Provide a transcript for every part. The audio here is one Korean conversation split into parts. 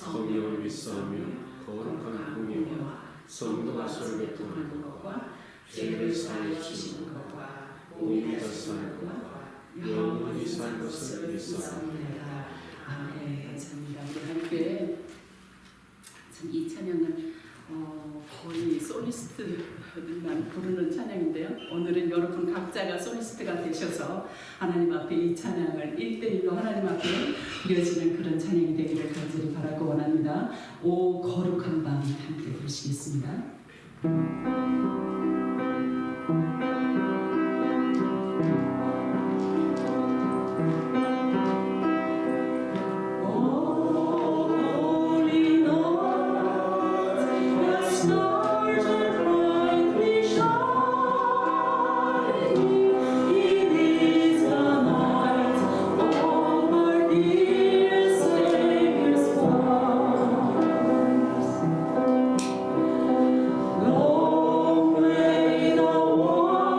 성령을 믿사오며 거룩한 공예와 성도가 설교통하는 것과 죄를 사하여 주시는 것과 몸이 사는 것과 영원히 살 것을 믿사옵나이다. 아멘. 감사합니다. 우리 함께 참 이 찬양은 거의 솔리스트들만 부르는 찬양인데요. 오늘은 여러분 각자가 솔리스트가 되셔서 하나님 앞에 이 찬양을 1대1로 하나님 앞에 드려지는 그런 찬양이 되기를 간절히 바라고 원합니다. 오 거룩한 밤 함께 부르시겠습니다. Long way the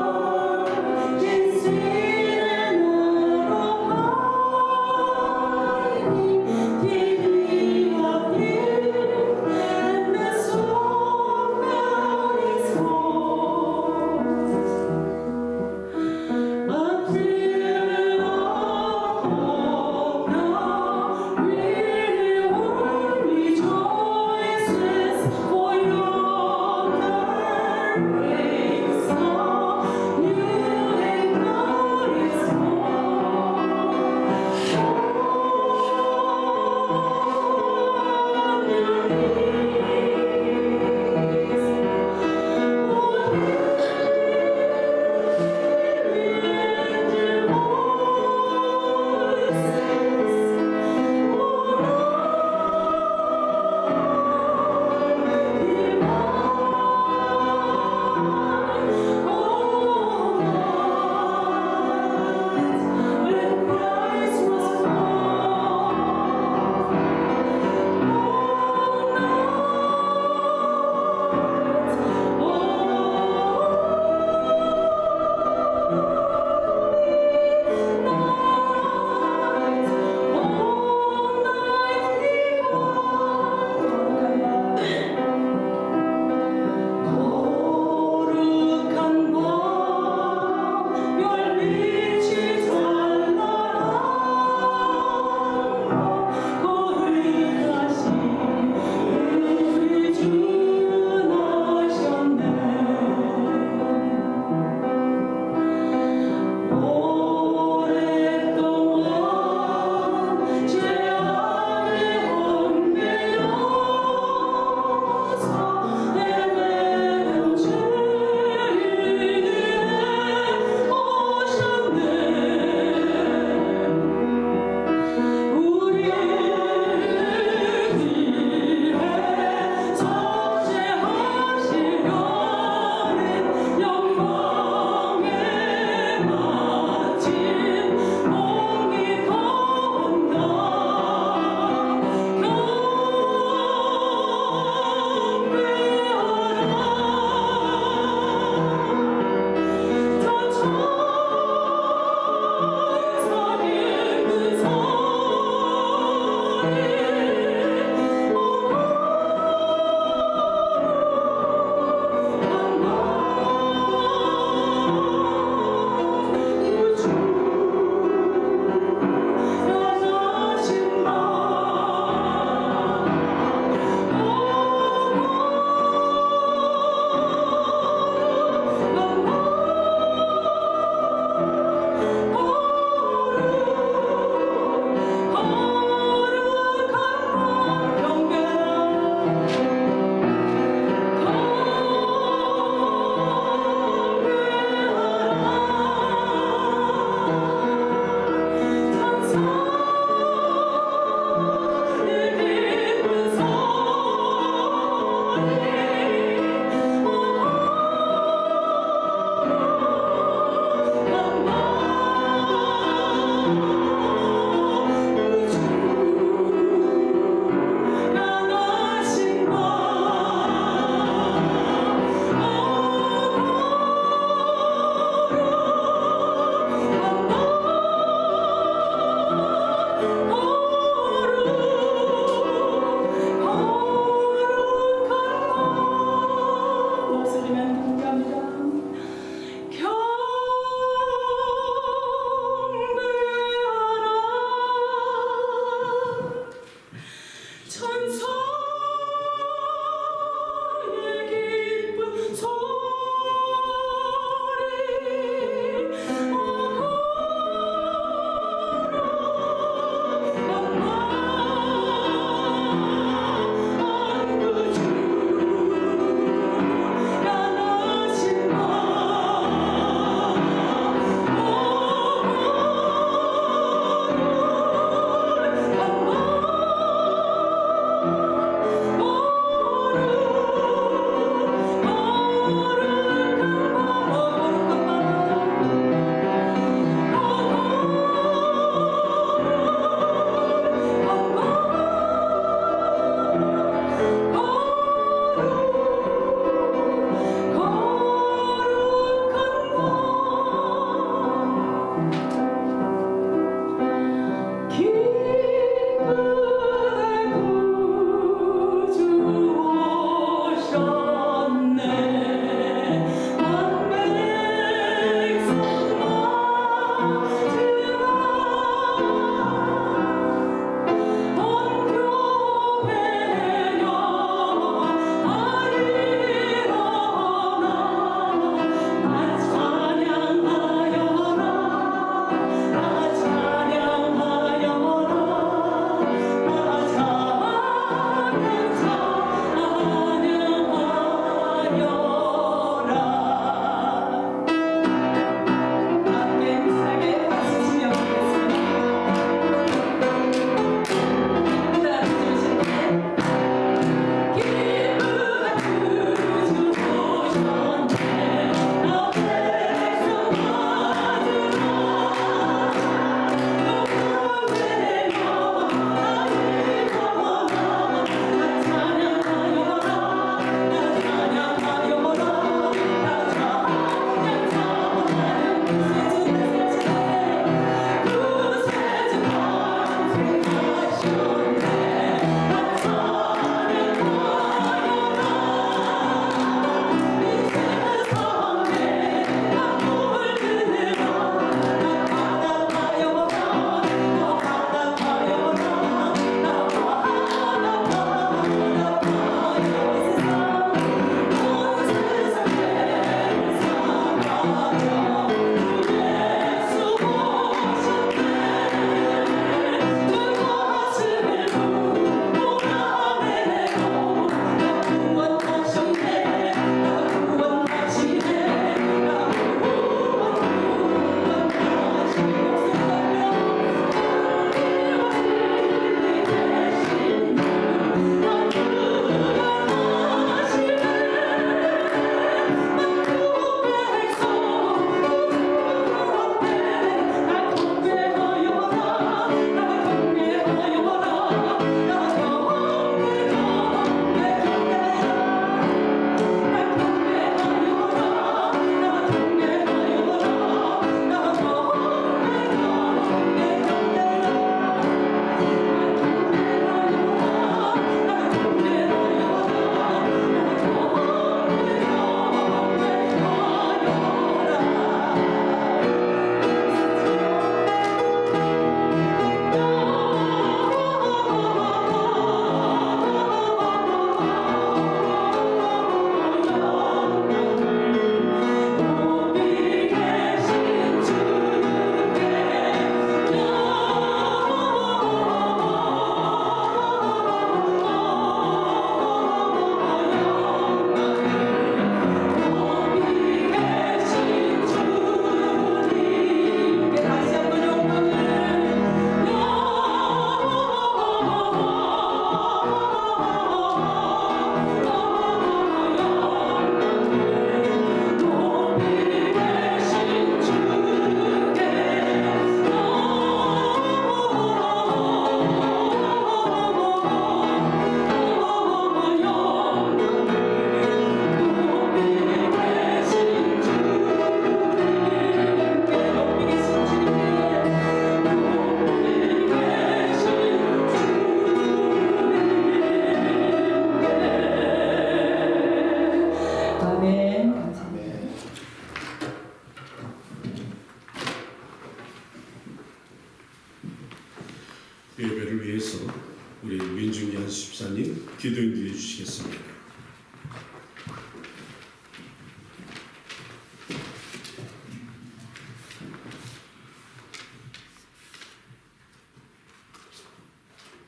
예배를 위해서 우리 민중기 집사님 기도 인도해 주시겠습니다.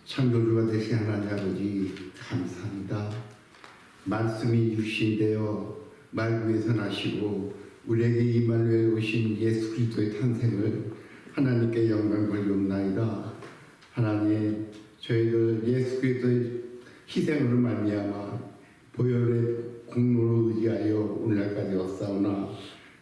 창조주가 되신 하나님 아버지 감사합니다. 말씀이 육신되어 말 위에서 나시고 우리에게 이말로에 오신 예수 그리스도의 탄생을 하나님께 영광 돌리옵나이다. 하나님, 저희들 예수 그리스도의 희생으로 말미암아 보혈의 공로로 의지하여 오늘날까지 왔사오나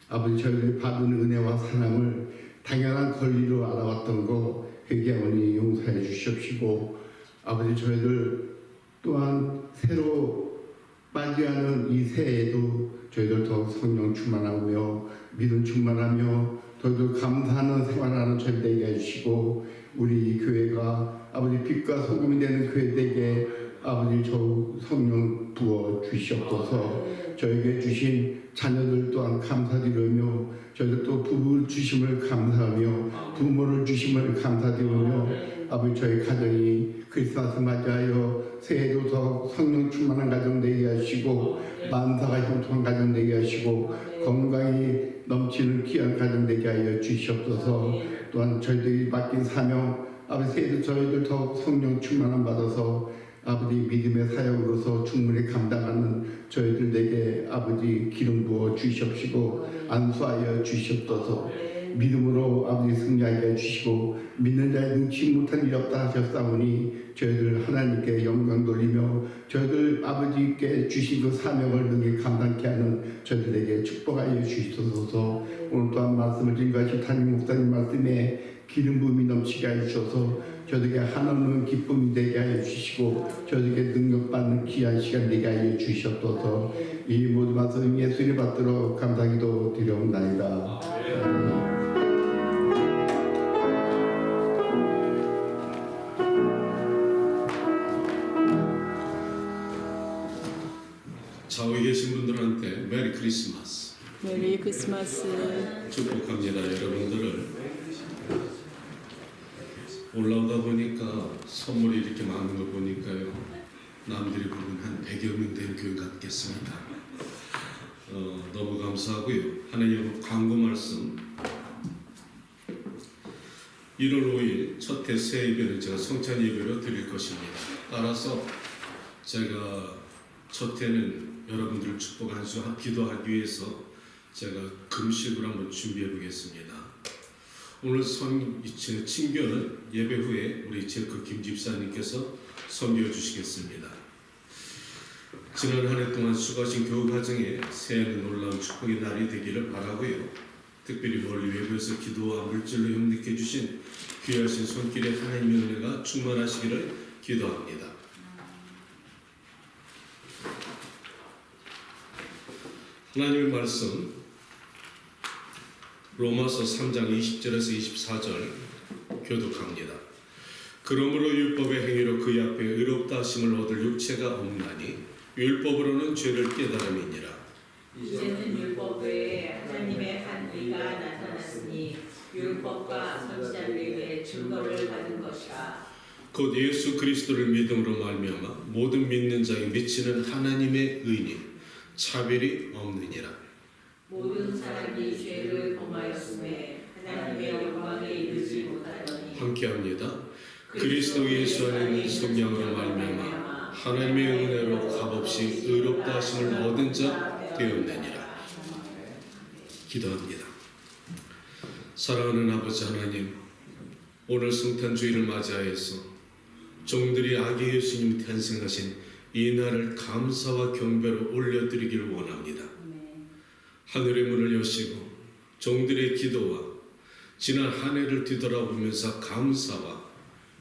아버지, 저희들이 받은 은혜와 사랑을 당연한 권리로 알아왔던 거 회개하오니 용서해 주시옵시고, 아버지, 저희들 또한 새로 맞이하는 이 새해에도 저희들 더욱 성령 충만하며 믿음 충만하며 더욱 감사하는 생활하는 저희 되게 해주시고, 우리 교회가 아버지 빛과 소금이 되는 교회 되게 아버지 더욱 성령 부어 주시옵소서. 저에게 주신 자녀들 또한 감사드리며 저희들 또 부부 주심을 감사하며 부모를 주심을 감사드리며 아버지, 저희 가정이 크리스마스 맞이하여 새해도 더 성령 충만한 가정 되게 하시고 만사가 형통한 가정 되게 하시고 건강이 넘치는 귀한 가정 되게 하여 주시옵소서. 또한 저희들이 맡긴 사명 아버지, 새해도 저희들 더 성령 충만함 받아서 아버지 믿음의 사역으로서 충분히 감당하는 저희들에게 아버지 기름 부어 주시옵시고 안수하여 주시옵소서. 믿음으로 아버지 승리하게 해주시고 믿는 자의 능치 못한 일 없다 하셨사오니 저희들 하나님께 영광 돌리며 저희들 아버지께 주신 그 사명을 능히 감당케 하는 저희들에게 축복하여 주시옵소서. 오늘 또한 말씀을 증거하신 담임 목사님 말씀에 기름 부음이 넘치게 하여 주셔서 저에게 하나님은 기쁨이 되게 하여 주시고 저에게 능력받는 귀한 시간 되게 하여 주시옵소서. 이 모든 말씀 예수님 받들어 감사기도 드려옵나이다. 좌우에 계신 분들한테 메리 크리스마스 메리 크리스마스. 축복합니다. 여러분들을 올라오다 보니까 선물이 이렇게 많은 걸 보니까요, 남들이 보면 한 100여 명 되는 교회 같겠습니다. 너무 감사하고요. 하나님 광고 말씀 1월 5일 첫 해 새 예배는 제가 성찬 예배로 드릴 것입니다. 따라서 제가 첫 해는 여러분들을 축복 안수 기도하기 위해서 제가 금식으로 한번 준비해 보겠습니다. 오늘 친교는 예배 후에 우리 제크 김 집사님께서 선교해 주시겠습니다. 지난 한 해 동안 수고하신 교우 가정에 새해는 놀라운 축복의 날이 되기를 바라고요. 특별히 멀리 외부에서 기도와 물질로 협력해 주신 귀하신 손길에 하나님의 은혜가 충만하시기를 기도합니다. 하나님의 말씀 로마서 3장 20절에서 24절 교독합니다. 그러므로 율법의 행위로 그의 앞에 의롭다 하심을 얻을 육체가 없나니 율법으로는 죄를 깨달음이니라. 이제는 율법 외에 하나님의 한 의가 나타났으니 율법과 선지자들 외에 증거를 받은 것이라. 곧 예수 그리스도를 믿음으로 말미암아 모든 믿는 자에 미치는 하나님의 의니 차별이 없느니라. 모든 사람이 죄를 범하였음에 하나님의 영광에 이르지 못하더니 함께합니다. 그리스도 예수 안에 있는 성령으로 말미암아 하나님의 은혜로 값없이 의롭다 하심을 얻은 자 되었느니라. 기도합니다. 사랑하는 아버지 하나님, 오늘 성탄주의를 맞이하여서 종들이 아기 예수님 탄생하신 이 날을 감사와 경배로 올려드리기를 원합니다. 하늘의 문을 여시고 종들의 기도와 지난 한 해를 뒤돌아보면서 감사와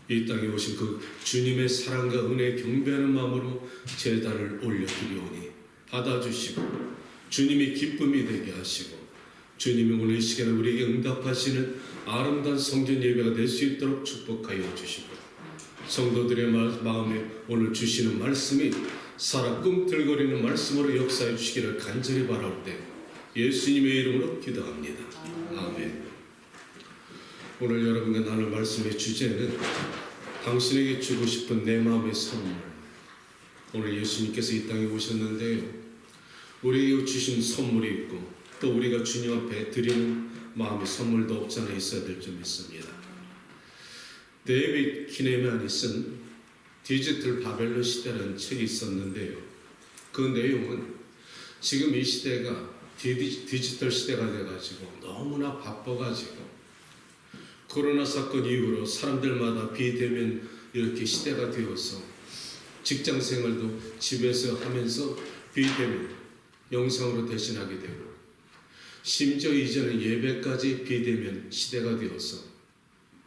이 땅에 오신 그 주님의 사랑과 은혜 경배하는 마음으로 제단을 올려드리오니 받아주시고 주님이 기쁨이 되게 하시고 주님이 오늘 이 시간에 우리에게 응답하시는 아름다운 성전 예배가 될 수 있도록 축복하여 주시고 성도들의 마음에 오늘 주시는 말씀이 살아 꿈틀거리는 말씀으로 역사해 주시기를 간절히 바랄 때 예수님의 이름으로 기도합니다. 아멘. 오늘 여러분과 나눌 말씀의 주제는 당신에게 주고 싶은 내 마음의 선물. 오늘 예수님께서 이 땅에 오셨는데요. 우리에게 주신 선물이 있고 또 우리가 주님 앞에 드리는 마음의 선물도 없지 않아 있어야 될 줄 믿습니다. 데이빗 키네만이 쓴 디지털 바벨론 시대라는 책이 있었는데요. 그 내용은 지금 이 시대가 디지털 시대가 돼가지고 너무나 바빠가지고 코로나 사건 이후로 사람들마다 비대면 이렇게 시대가 되어서 직장 생활도 집에서 하면서 비대면 영상으로 대신하게 되고 심지어 이제는 예배까지 비대면 시대가 되어서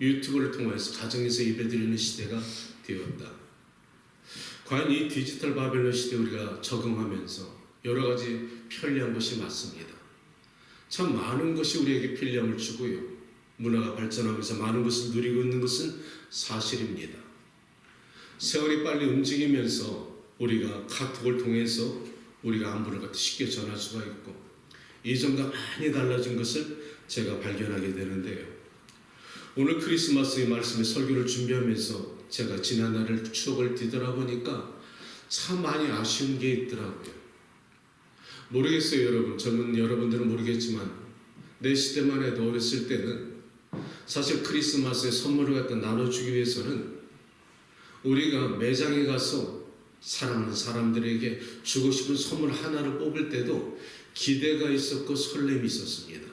유튜브를 통해서 가정에서 예배드리는 시대가 되었다. 과연 이 디지털 바벨론 시대에 우리가 적응하면서 여러 가지 편리한 것이 맞습니다. 참 많은 것이 우리에게 편리함을 주고요. 문화가 발전하면서 많은 것을 누리고 있는 것은 사실입니다. 세월이 빨리 움직이면서 우리가 카톡을 통해서 우리가 안부를 갖다 쉽게 전할 수가 있고 이전과 많이 달라진 것을 제가 발견하게 되는데요. 오늘 크리스마스의 말씀의 설교를 준비하면서 제가 지난날을 추억을 뒤돌아보니까 참 많이 아쉬운 게 있더라고요. 모르겠어요, 여러분. 젊은 여러분들은 모르겠지만 내 시대만 해도 어렸을 때는 사실 크리스마스에 선물을 갖다 나눠주기 위해서는 우리가 매장에 가서 사랑하는 사람들에게 주고 싶은 선물 하나를 뽑을 때도 기대가 있었고 설렘이 있었습니다.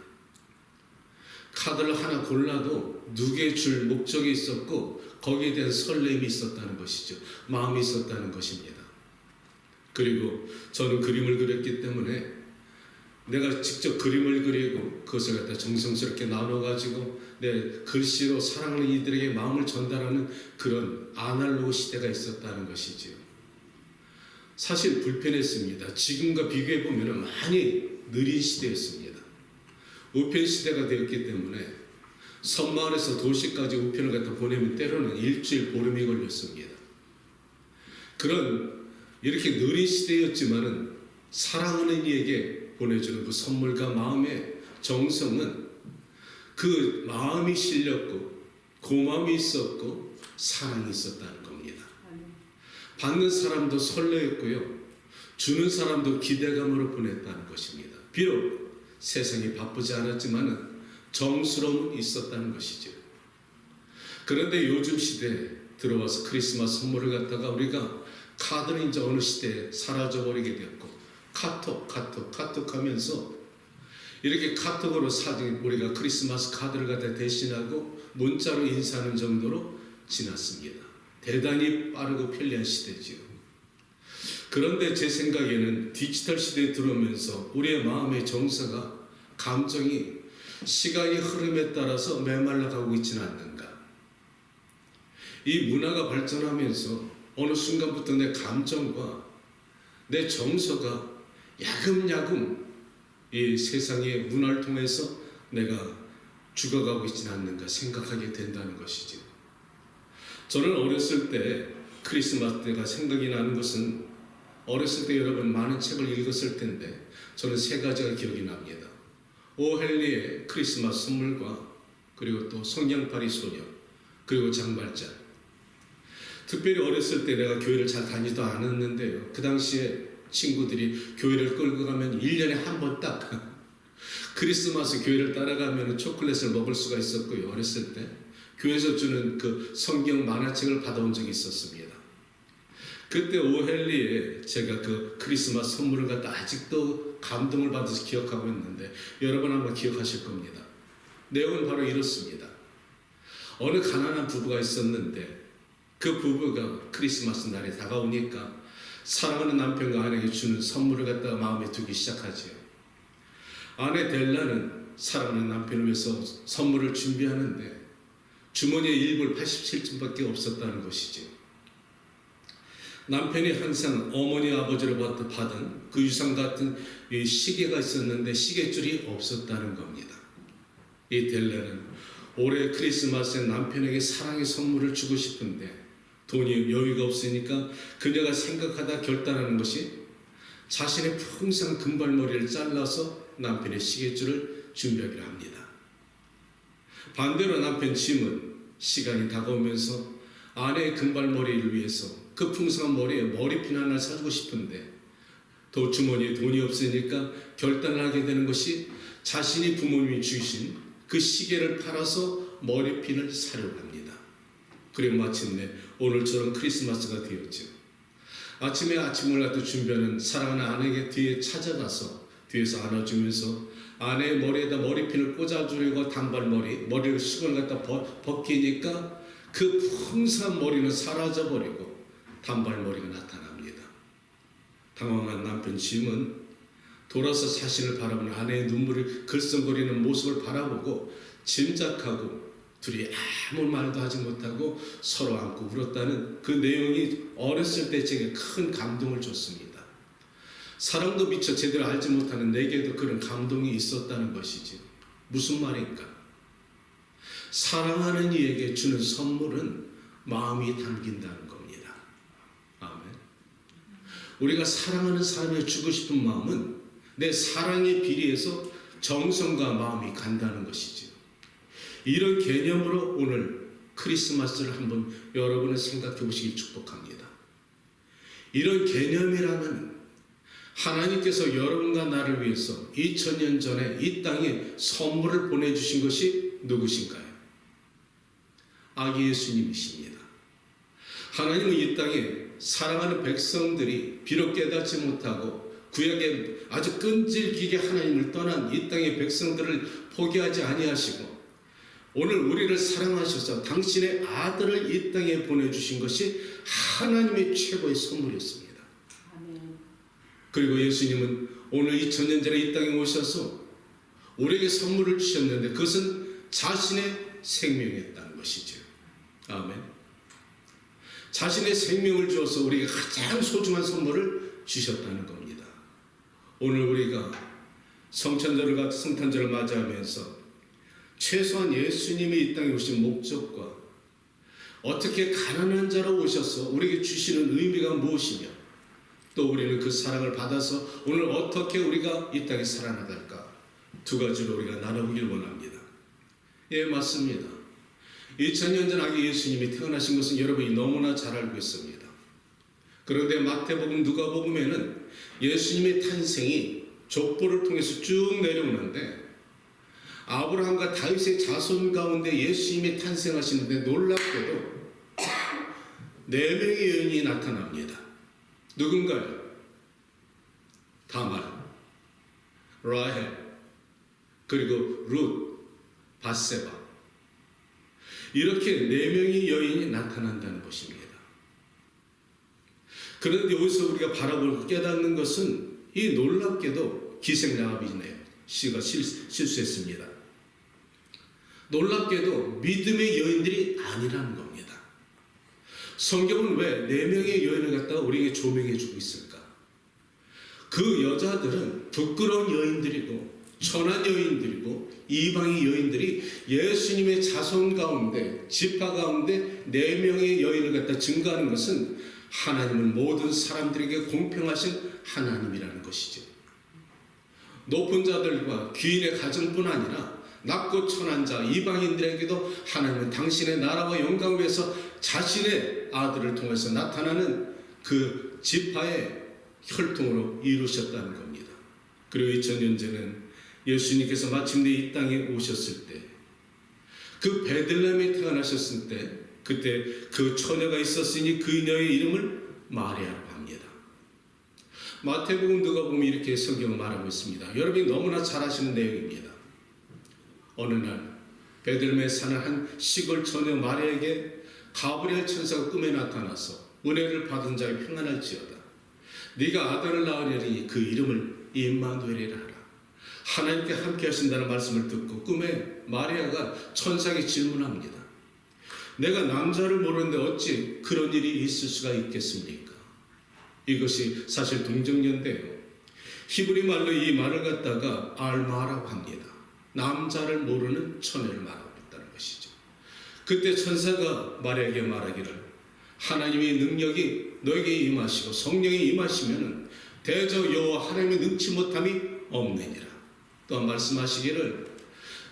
카드를 하나 골라도 누구에 줄 목적이 있었고 거기에 대한 설렘이 있었다는 것이죠. 마음이 있었다는 것입니다. 그리고 저는 그림을 그렸기 때문에 내가 직접 그림을 그리고 그것을 갖다 정성스럽게 나눠가지고 내 글씨로 사랑하는 이들에게 마음을 전달하는 그런 아날로그 시대가 있었다는 것이지요. 사실 불편했습니다. 지금과 비교해보면 많이 느린 시대였습니다. 우편 시대가 되었기 때문에 섬마을에서 도시까지 우편을 갖다 보내면 때로는 일주일 보름이 걸렸습니다. 그런 이렇게 느린 시대였지만은 사랑하는 이에게 보내주는 그 선물과 마음의 정성은 그 마음이 실렸고 고마움이 있었고 사랑이 있었다는 겁니다. 받는 사람도 설레었고요. 주는 사람도 기대감으로 보냈다는 것입니다. 비록 세상이 바쁘지 않았지만은 정스러움은 있었다는 것이죠. 그런데 요즘 시대에 들어와서 크리스마스 선물을 갖다가 우리가 카드는 이제 어느 시대에 사라져버리게 되었고 카톡 하면서 이렇게 카톡으로 사진 우리가 크리스마스 카드를 갖다 대신하고 문자로 인사하는 정도로 지났습니다. 대단히 빠르고 편리한 시대지요. 그런데 제 생각에는 디지털 시대에 들어오면서 우리의 마음의 정서가 감정이 시간이 흐름에 따라서 메말라가고 있지는 않는가. 이 문화가 발전하면서 어느 순간부터 내 감정과 내 정서가 야금야금 이 세상의 문화를 통해서 내가 죽어가고 있지는 않는가 생각하게 된다는 것이죠. 저는 어렸을 때 크리스마스 때가 생각이 나는 것은 어렸을 때 여러분 많은 책을 읽었을 텐데 저는 세 가지가 기억이 납니다. 오헨리의 크리스마스 선물과 그리고 또 성냥팔이 소녀 그리고 장발장. 특별히 어렸을 때 내가 교회를 잘 다니지도 않았는데요. 그 당시에 친구들이 교회를 끌고 가면 1년에 한 번 딱 크리스마스 교회를 따라가면 초콜릿을 먹을 수가 있었고요. 어렸을 때 교회에서 주는 그 성경 만화책을 받아온 적이 있었습니다. 그때 오헨리에 제가 그 크리스마스 선물을 갖다 아직도 감동을 받아서 기억하고 있는데 여러분 아마 기억하실 겁니다. 내용은 바로 이렇습니다. 어느 가난한 부부가 있었는데 그 부부가 크리스마스 날이 다가오니까 사랑하는 남편과 아내에게 주는 선물을 갖다가 마음에 두기 시작하지요. 아내 델라는 사랑하는 남편을 위해서 선물을 준비하는데 주머니에 1불 87쯤밖에 없었다는 것이지요. 남편이 항상 어머니 아버지로부터 받은 그 유산 같은 이 시계가 있었는데 시계줄이 없었다는 겁니다. 이 델라는 올해 크리스마스에 남편에게 사랑의 선물을 주고 싶은데 돈이 여유가 없으니까 그녀가 생각하다 결단하는 것이 자신의 풍성 금발머리를 잘라서 남편의 시계줄을 준비하기로 합니다. 반대로 남편 짐은 시간이 다가오면서 아내의 금발머리를 위해서 그 풍성한 머리에 머리핀 하나 사주고 싶은데 또 주머니에 돈이 없으니까 결단을 하게 되는 것이 자신이 부모님이 주신 그 시계를 팔아서 머리핀을 사려고 합니다. 그리고 마침내 오늘처럼 크리스마스가 되었죠. 아침에 아침을 갖다 준비하는 사랑하는 아내에게 뒤에 찾아가서 뒤에서 안아주면서 아내의 머리에다 머리핀을 꽂아주려고 머리를 수건을 갖다 벗기니까 그 풍성한 머리는 사라져버리고 단발머리가 나타납니다. 당황한 남편 짐은 돌아서 자신을 바라보는 아내의 눈물을 글썽거리는 모습을 바라보고 짐작하고 둘이 아무 말도 하지 못하고 서로 안고 울었다는 그 내용이 어렸을 때 제게 큰 감동을 줬습니다. 사랑도 미처 제대로 알지 못하는 내게도 그런 감동이 있었다는 것이지. 무슨 말인가? 사랑하는 이에게 주는 선물은 마음이 담긴다는 겁니다. 아멘. 우리가 사랑하는 사람에게 주고 싶은 마음은 내 사랑에 비례해서 정성과 마음이 간다는 것이죠. 이런 개념으로 오늘 크리스마스를 한번 여러분은 생각해 보시길 축복합니다. 이런 개념이라면 하나님께서 여러분과 나를 위해서 2000년 전에 이 땅에 선물을 보내주신 것이 누구신가요? 아기 예수님이십니다. 하나님은 이 땅에 사랑하는 백성들이 비록 깨닫지 못하고 구약에 아주 끈질기게 하나님을 떠난 이 땅의 백성들을 포기하지 아니하시고 오늘 우리를 사랑하셔서 당신의 아들을 이 땅에 보내주신 것이 하나님의 최고의 선물이었습니다. 그리고 예수님은 오늘 2000년 전에 이 땅에 오셔서 우리에게 선물을 주셨는데 그것은 자신의 생명이었다는 것이죠. 아멘. 자신의 생명을 주어서 우리에게 가장 소중한 선물을 주셨다는 겁니다. 오늘 우리가 성탄절을 맞이하면서 최소한 예수님이 이 땅에 오신 목적과 어떻게 가난한 자로 오셔서 우리에게 주시는 의미가 무엇이며 또 우리는 그 사랑을 받아서 오늘 어떻게 우리가 이 땅에 살아나갈까 두 가지로 우리가 나눠보길 원합니다. 예, 맞습니다. 2000년 전 아기 예수님이 태어나신 것은 여러분이 너무나 잘 알고 있습니다. 그런데 마태복음, 누가복음에는 예수님의 탄생이 족보를 통해서 쭉 내려오는데 아브라함과 다윗의 자손 가운데 예수님이 탄생하시는데 놀랍게도 4명의 여인이 나타납니다. 누군가요? 다말, 라헬, 그리고 룻, 밧세바. 이렇게 4명의 여인이 나타난다는 것입니다. 그런데 여기서 우리가 바라보고 깨닫는 것은 이 놀랍게도 기생야합이네요. 씨가 실수했습니다. 놀랍게도 믿음의 여인들이 아니라는 겁니다. 성경은 왜 4명의 여인을 갖다가 우리에게 조명해 주고 있을까? 그 여자들은 부끄러운 여인들이고 천한 여인들이고 이방의 여인들이 예수님의 자손 가운데 지파 가운데 4명의 여인을 갖다 증거하는 것은 하나님은 모든 사람들에게 공평하신 하나님이라는 것이죠. 높은 자들과 귀인의 가정뿐 아니라 낮고 천한 자 이방인들에게도 하나님은 당신의 나라와 영광을 위해서 자신의 아들을 통해서 나타나는 그 지파의 혈통으로 이루셨다는 겁니다. 그리고 2000년 전에는 예수님께서 마침내 이 땅에 오셨을 때 그 베들레헴에 태어나셨을 때 그때 그 처녀가 있었으니 그녀의 이름을 마리아라고 합니다. 마태복음 누가복음 이렇게 성경을 말하고 있습니다. 여러분이 너무나 잘 아시는 내용입니다. 어느 날 베들레헴에 사는 한 시골 처녀 마리아에게 가브리엘 천사가 꿈에 나타나서 은혜를 받은 자의 평안할지어다. 네가 아들을 낳으려니 그 이름을 임마누엘이라 하라. 하나님께 함께 하신다는 말씀을 듣고 꿈에 마리아가 천사에게 질문합니다. 내가 남자를 모르는데 어찌 그런 일이 있을 수가 있겠습니까? 이것이 사실 동정연대예요. 히브리 말로 이 말을 갖다가 알마라고 합니다. 남자를 모르는 처녀를 말하고 있다는 것이죠. 그때 천사가 마리아에게 말하기를 하나님의 능력이 너에게 임하시고 성령이 임하시면 대저 여호와 하나님의 능치 못함이 없느니라. 또한 말씀하시기를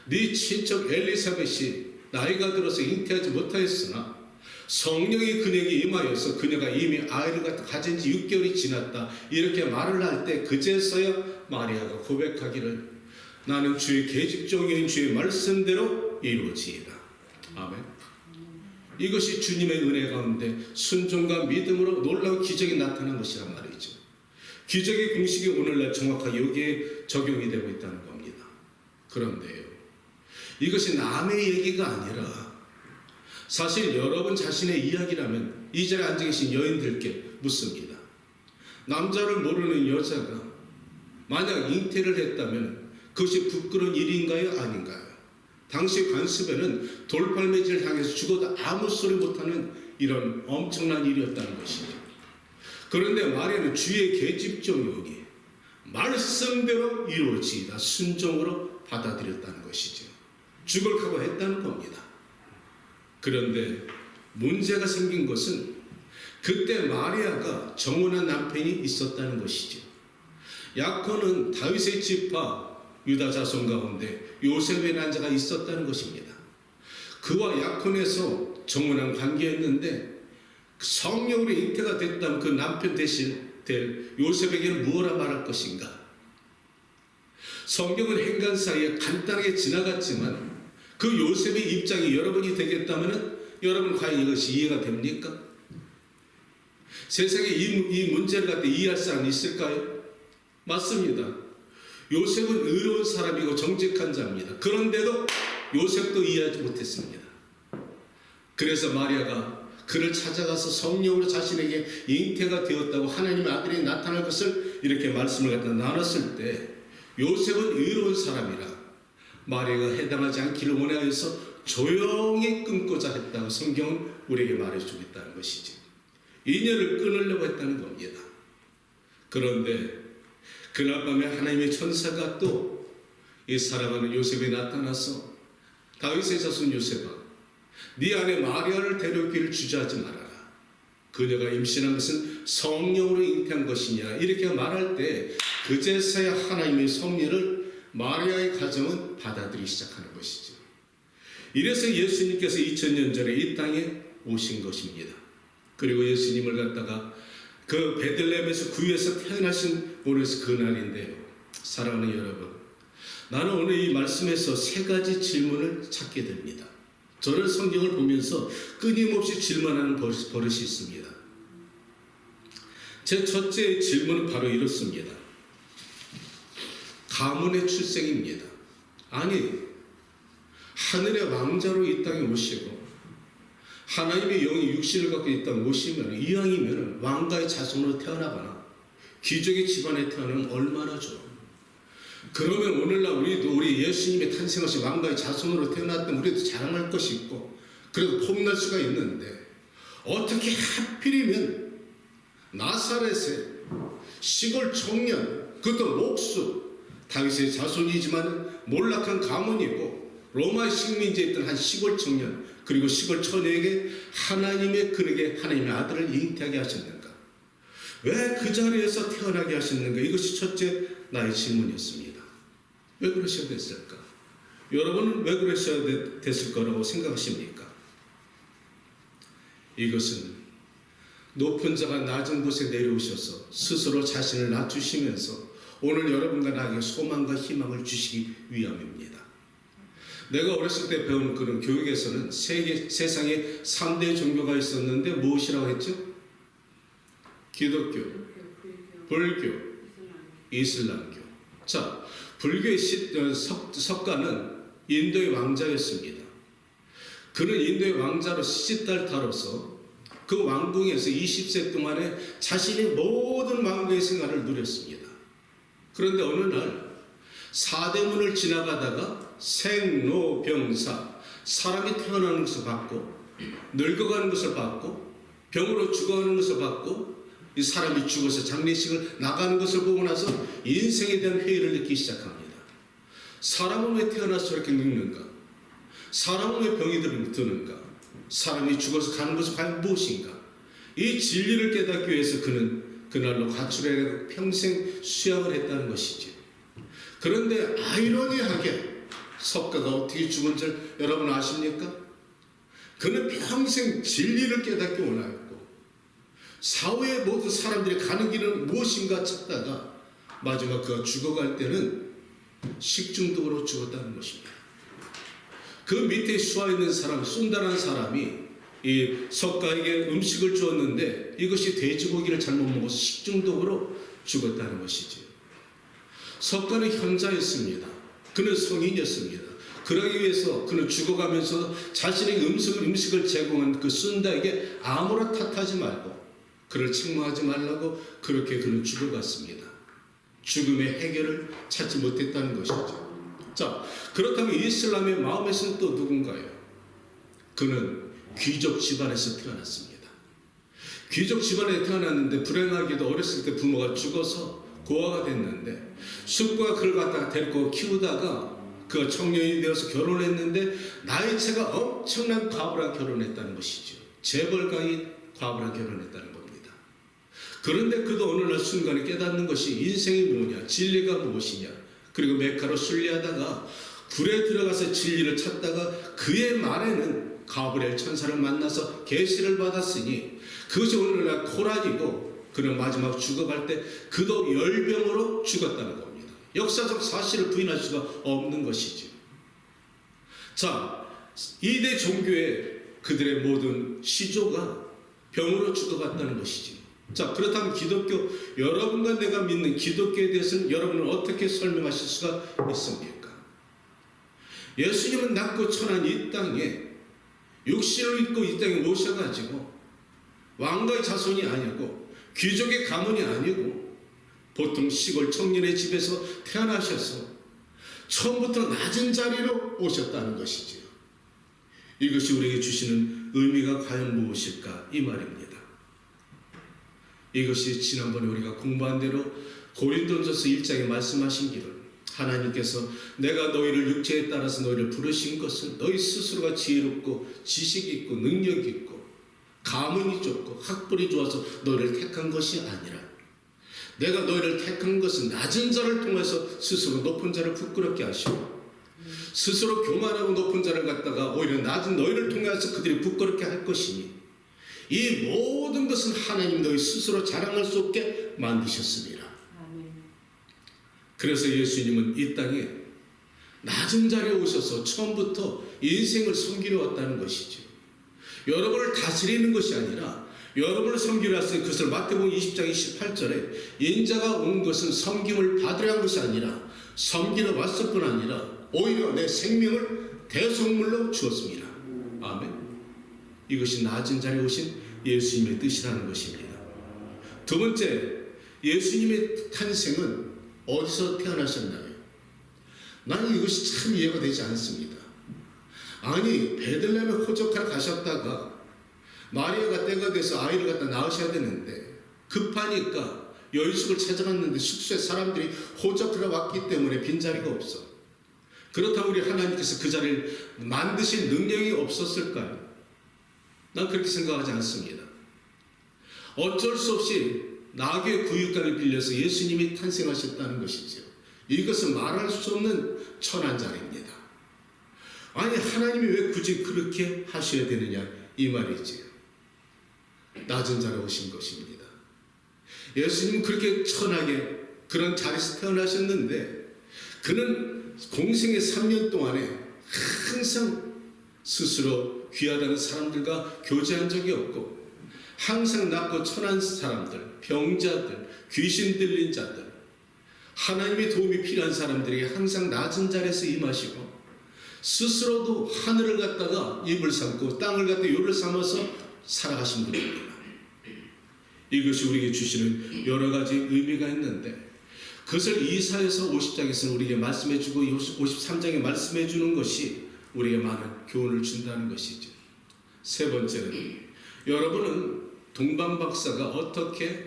네 친척 엘리사벳이 나이가 들어서 잉태하지 못하였으나 성령이 그녀에게 임하여서 그녀가 이미 아이를 가진 지 6개월이 지났다. 이렇게 말을 할 때 그제서야 마리아가 고백하기를 나는 주의 계집종인 주의 말씀대로 이루어지이다. 아멘. 이것이 주님의 은혜 가운데 순종과 믿음으로 놀라운 기적이 나타난 것이란 말이죠. 기적의 공식이 오늘날 정확하게 여기에 적용이 되고 있다는 겁니다. 그런데요, 이것이 남의 얘기가 아니라 사실 여러분 자신의 이야기라면 이 자리에 앉아 계신 여인들께 묻습니다. 남자를 모르는 여자가 만약 잉태를 했다면 그것이 부끄러운 일인가요? 아닌가요? 당시 관습에는 돌팔매질을 당해서 죽어도 아무 소리 못하는 이런 엄청난 일이었다는 것이죠. 그런데 마리아는 주의 계집종이오니 말씀대로 이루어지이다. 순종으로 받아들였다는 것이죠. 죽을 각오했다는 겁니다. 그런데 문제가 생긴 것은 그때 마리아가 정혼한 남편이 있었다는 것이죠. 야콘은 다윗의 지파 유다 자손 가운데 요셉의 난자가 있었다는 것입니다. 그와 야콘에서 정혼한 관계였는데 성령으로 잉태가 됐다면 그 남편 대신 될 요셉에게는 무엇라 말할 것인가? 성경은 행간 사이에 간단하게 지나갔지만 그 요셉의 입장이 여러분이 되겠다면 여러분 과연 이것이 이해가 됩니까? 세상에 이 문제를 갖다 이해할 사람이 있을까요? 맞습니다. 요셉은 의로운 사람이고 정직한 자입니다. 그런데도 요셉도 이해하지 못했습니다. 그래서 마리아가 그를 찾아가서 성령으로 자신에게 잉태가 되었다고 하나님의 아들이 나타날 것을 이렇게 말씀을 갖다 나눴을 때 요셉은 의로운 사람이라 마리아가 해당하지 않기를 원하여서 조용히 끊고자 했다고 성경은 우리에게 말해주고 있다는 것이지. 인연을 끊으려고 했다는 겁니다. 그런데 그날 밤에 하나님의 천사가 또 이 사랑하는 요셉에 나타나서 다윗의 자손 요셉아, 네 안에 마리아를 데려오기를 주저하지 말아라. 그녀가 임신한 것은 성령으로 잉태한 것이냐 이렇게 말할 때 그제서야 하나님의 섭리를 마리아의 가정은 받아들이기 시작하는 것이죠. 이래서 예수님께서 2000년 전에 이 땅에 오신 것입니다. 그리고 예수님을 갖다가 그 베들레헴에서 구유에서 태어나신 오늘 그날인데요. 사랑하는 여러분, 나는 오늘 이 말씀에서 세 가지 질문을 찾게 됩니다. 저는 성경을 보면서 끊임없이 질문하는 버릇이 있습니다. 제 첫째 질문은 바로 이렇습니다. 가문의 출생입니다. 아니, 하늘의 왕자로 이 땅에 오시고 하나님의 영이 육신을 갖고 이 땅에 오시면 이왕이면 왕가의 자손으로 태어나거나 귀족의 집안에 태어나면 얼마나 좋아. 그러면 오늘날 우리 예수님의 탄생하신 왕가의 자손으로 태어났다면 우리도 자랑할 것이 있고 그래도 폼날 수가 있는데 어떻게 하필이면 나사렛의 시골 청년, 그것도 목수, 다윗의 자손이지만 몰락한 가문이고 로마의 식민지에 있던 한 시골 청년 그리고 시골 처녀에게 그에게 하나님의 아들을 잉태하게 하셨는가? 왜 그 자리에서 태어나게 하셨는가? 이것이 첫째 나의 질문이었습니다. 왜 그러셔야 됐을까? 여러분은 왜 그러셔야 됐을 거라고 생각하십니까? 이것은 높은 자가 낮은 곳에 내려오셔서 스스로 자신을 낮추시면서 오늘 여러분과 나에게 소망과 희망을 주시기 위함입니다. 내가 어렸을 때 배운 그런 교육에서는 세상에 3대 종교가 있었는데 무엇이라고 했죠? 기독교, 불교, 이슬람교. 자, 불교의 석가는 인도의 왕자였습니다. 그는 인도의 왕자로 시달타로서 그 왕궁에서 20세 동안에 자신의 모든 왕궁의 생활을 누렸습니다. 그런데 어느 날 사대문을 지나가다가 생로병사, 사람이 태어나는 것을 봤고 늙어가는 것을 봤고 병으로 죽어가는 것을 봤고 이 사람이 죽어서 장례식을 나가는 것을 보고 나서 인생에 대한 회의를 느끼기 시작합니다. 사람은 왜 태어나서 저렇게 늙는가? 사람은 왜 병이 드는가? 사람이 죽어서 가는 것은 과연 무엇인가? 이 진리를 깨닫기 위해서 그는 그날로 가출해 평생 수양을 했다는 것이지. 그런데 아이러니하게 석가가 어떻게 죽은 줄 여러분 아십니까? 그는 평생 진리를 깨닫기 원하였고 사후의 모든 사람들이 가는 길은 무엇인가 찾다가 마지막 그가 죽어갈 때는 식중독으로 죽었다는 것입니다. 그 밑에 수아있는 사람, 순다라는 사람이 이 석가에게 음식을 주었는데 이것이 돼지고기를 잘못 먹어서 식중독으로 죽었다는 것이지. 석가는 현자였습니다. 그는 성인이었습니다. 그러기 위해서 그는 죽어가면서 자신의 음식을 제공한 그 순다에게 아무런 탓하지 말고 그를 책망하지 말라고 그렇게 그는 죽어갔습니다. 죽음의 해결을 찾지 못했다는 것이죠. 자, 그렇다면 이슬람의 마음에서는 또 누군가요? 그는 귀족 집안에서 태어났습니다. 귀족 집안에 태어났는데 불행하게도 어렸을 때 부모가 죽어서 고아가 됐는데 숙부가 그를 갖다가 데리고 키우다가 그가 청년이 되어서 결혼했는데 나이차가 엄청난 과부랑 결혼했다는 것이죠. 재벌가인 과부랑 결혼했다는 겁니다. 그런데 그도 어느 날 순간에 깨닫는 것이 인생이 뭐냐, 진리가 무엇이냐, 그리고 메카로 순례하다가 굴에 들어가서 진리를 찾다가 그의 말에는 가브리엘 천사를 만나서 계시를 받았으니 그것이 오늘날 코란이고 그는 마지막 죽어갈 때 그도 열병으로 죽었다는 겁니다. 역사적 사실을 부인할 수가 없는 것이죠. 자, 이대 종교의 그들의 모든 시조가 병으로 죽어갔다는 것이지. 자, 그렇다면 기독교, 여러분과 내가 믿는 기독교에 대해서는 여러분은 어떻게 설명하실 수가 있습니까? 예수님은 낮고 천한 이 땅에 육신을 입고 이 땅에 오셔가지고 왕가의 자손이 아니고 귀족의 가문이 아니고 보통 시골 청년의 집에서 태어나셔서 처음부터 낮은 자리로 오셨다는 것이지요. 이것이 우리에게 주시는 의미가 과연 무엇일까 이 말입니다. 이것이 지난번에 우리가 공부한 대로 고린도전서 1장에 말씀하신 길을 하나님께서 내가 너희를 육체에 따라서 너희를 부르신 것은 너희 스스로가 지혜롭고 지식 있고 능력 있고 가문이 좋고 학벌이 좋아서 너희를 택한 것이 아니라 내가 너희를 택한 것은 낮은 자를 통해서 스스로 높은 자를 부끄럽게 하시고 스스로 교만하고 높은 자를 갖다가 오히려 낮은 너희를 통해서 그들이 부끄럽게 할 것이니 이 모든 것은 하나님 너희 스스로 자랑할 수 없게 만드셨습니다. 그래서 예수님은 이 땅에 낮은 자리에 오셔서 처음부터 인생을 섬기러 왔다는 것이죠. 여러분을 다스리는 것이 아니라 여러분을 섬기러 왔으니 그것을 마태복음 20장 28절에 인자가 온 것은 섬김을 받으려 한 것이 아니라 섬기러 왔을 뿐 아니라 오히려 내 생명을 대속물로 주었습니다. 아멘. 이것이 낮은 자리에 오신 예수님의 뜻이라는 것입니다. 두 번째, 예수님의 탄생은 어디서 태어나셨나요? 나는 이것이 참 이해가 되지 않습니다. 아니, 베들레헴에 호적하러 가셨다가 마리아가 때가 돼서 아이를 갖다 낳으셔야 되는데 급하니까 여유숙을 찾아갔는데 숙소에 사람들이 호적하러 왔기 때문에 빈자리가 없어. 그렇다고 우리 하나님께서 그 자리를 만드실 능력이 없었을까요? 난 그렇게 생각하지 않습니다. 어쩔 수 없이 나귀의 구육간을 빌려서 예수님이 탄생하셨다는 것이죠. 이것은 말할 수 없는 천한 자리입니다. 아니, 하나님이 왜 굳이 그렇게 하셔야 되느냐 이 말이지요. 낮은 자로 오신 것입니다. 예수님은 그렇게 천하게 그런 자리에서 태어나셨는데 그는 공생의 3년 동안에 항상 스스로 귀하다는 사람들과 교제한 적이 없고 항상 낮고 천한 사람들, 병자들, 귀신 들린 자들, 하나님의 도움이 필요한 사람들에게 항상 낮은 자리에서 임하시고 스스로도 하늘을 갖다가 입을 삼고 땅을 갖다 요를 삼아서 살아가신 분입니다. 이것이 우리에게 주시는 여러 가지 의미가 있는데 그것을 이사야서 50장에서 우리에게 말씀해주고 53장에 말씀해주는 것이 우리에게 많은 교훈을 준다는 것이죠. 세 번째는 여러분은 동방박사가 어떻게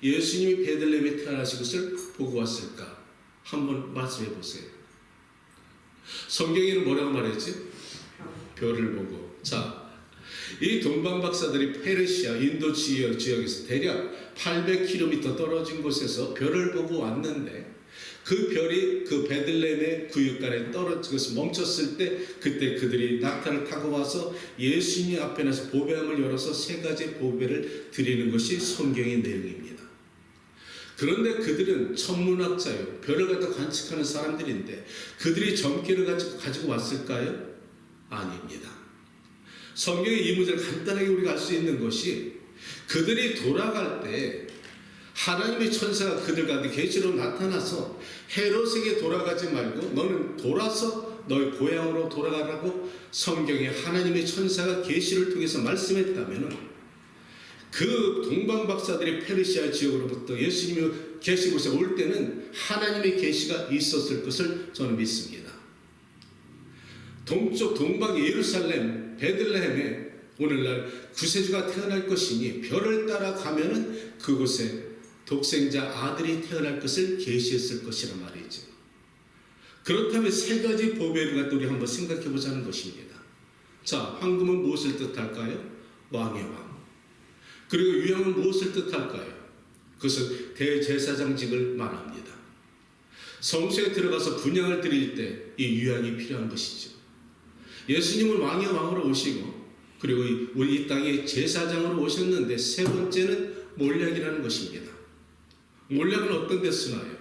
예수님이 베들레헴에 태어나신 것을 보고 왔을까? 한번 말씀해 보세요. 성경에는 뭐라고 말했지? 별을 보고. 자, 이 동방박사들이 페르시아, 인도 지역에서 대략 800km 떨어진 곳에서 별을 보고 왔는데 그 별이 그 베들레헴의 구유간에 떨어져서 멈췄을 때 그때 그들이 낙타를 타고 와서 예수님 앞에 나서 보배함을 열어서 세 가지 보배를 드리는 것이 성경의 내용입니다. 그런데 그들은 천문학자요, 별을 갖다 관측하는 사람들인데 그들이 점괘를 가지고 왔을까요? 아닙니다. 성경의 이 문제를 간단하게 우리가 알 수 있는 것이 그들이 돌아갈 때 하나님의 천사가 그들 가운데 계시로 나타나서 헤롯에게 돌아가지 말고 너는 돌아서 너의 고향으로 돌아가라고 성경에 하나님의 천사가 계시를 통해서 말씀했다면 그 동방박사들이 페르시아 지역으로부터 예수님이 계신 곳에 올 때는 하나님의 계시가 있었을 것을 저는 믿습니다. 동쪽 동방 예루살렘 베들레헴에 오늘날 구세주가 태어날 것이니 별을 따라가면은 그곳에 독생자 아들이 태어날 것을 계시했을 것이라 말이죠. 그렇다면 세 가지 보배를 갖다 우리 한번 생각해 보자는 것입니다. 자, 황금은 무엇을 뜻할까요? 왕의 왕. 그리고 유향은 무엇을 뜻할까요? 그것은 대제사장직을 말합니다. 성소에 들어가서 분향을 드릴 때 이 유향이 필요한 것이죠. 예수님은 왕의 왕으로 오시고 그리고 우리 이 땅에 제사장으로 오셨는데 세 번째는 몰약이라는 것입니다. 몰약은 어떤 데 쓰나요?